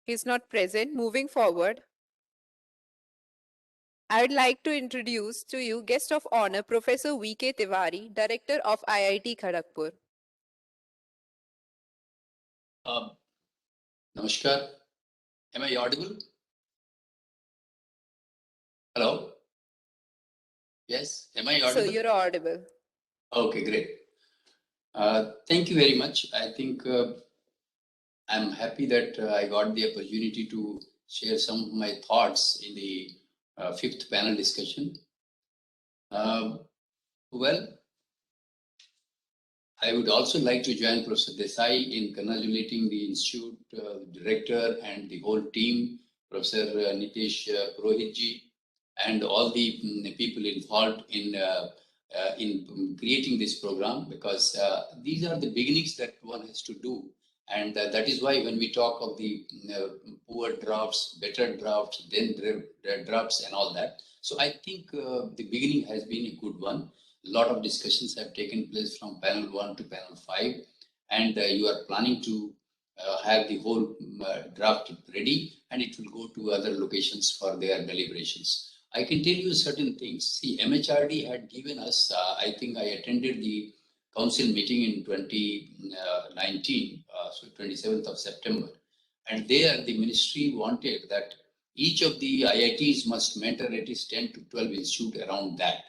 He's not present. Moving forward, I would like to introduce to you guest of honor, Professor V.K. Tewari, Director of IIT Kharagpur. Namaskar. Am I audible? Hello? Yes, am I audible? So you're audible. Okay, great. Thank you very much. I think I'm happy that I got the opportunity to share some of my thoughts in the fifth panel discussion. Well, I would also like to join Professor Desai in congratulating the institute director and the whole team, Professor Nitesh Purohitji, and all the people involved in creating this program, because these are the beginnings that one has to do. And that is why when we talk of the poor drafts, better drafts, then drafts and all that. So I think the beginning has been a good one. A lot of discussions have taken place from panel 1 to panel 5, and you are planning to have the whole draft ready, and it will go to other locations for their deliberations. I can tell you certain things. See, MHRD had given us, I think I attended the council meeting in 2019, so 27th of September. And there the ministry wanted that each of the IITs must mentor at least 10 to 12 institutes around that.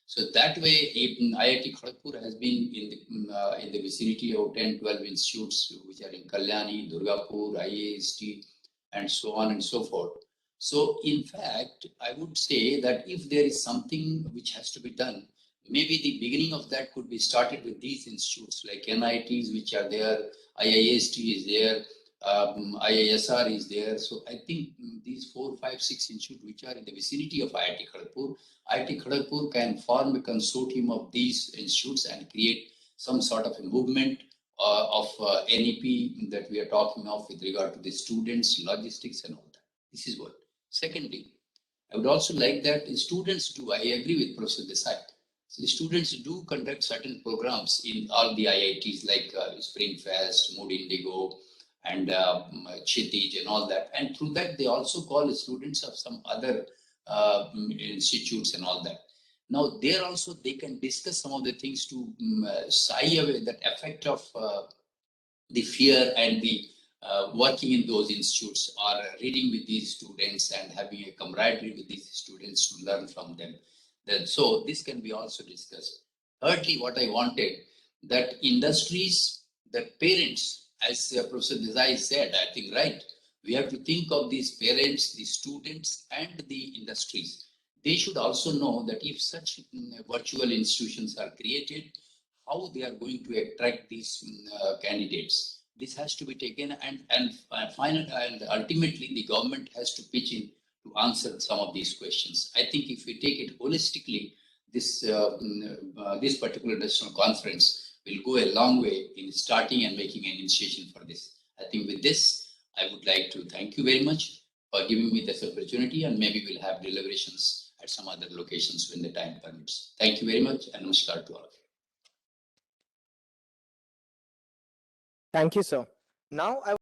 So that way, IIT Kharagpur has been in the vicinity of 10, 12 institutes, which are in Kalyani, Durgapur, IAST, and so on and so forth. So in fact, I would say that if there is something which has to be done, maybe the beginning of that could be started with these institutes like NITs, which are there, IIST is there, IISR is there. So I think these 4, 5, 6 institutes which are in the vicinity of IIT Kharagpur can form a consortium of these institutes and create some sort of a movement of NEP that we are talking of with regard to the students, logistics and all that. This is what. Secondly, I would also like that students do, I agree with Professor Desai, so students do conduct certain programs in all the IITs like Spring Fest, Mood Indigo, and Kshitij and all that. And through that, they also call the students of some other institutes and all that. Now, there also, they can discuss some of the things to shy away that effect of the fear and the working in those institutes, or reading with these students and having a camaraderie with these students to learn from them. Then, so this can be also discussed. Thirdly, what I wanted, that industries, that parents, as Professor Desai said, I think right, we have to think of these parents, the students, and the industries. They should also know that if such virtual institutions are created, how they are going to attract these candidates. This has to be taken, and ultimately the government has to pitch in to answer some of these questions. I think if we take it holistically, this particular national conference will go a long way in starting and making an initiation for this. I think with this, I would like to thank you very much for giving me this opportunity, and maybe we'll have deliberations at some other locations when the time permits. Thank you very much, and namaskar to all of you. Thank you, sir. Now I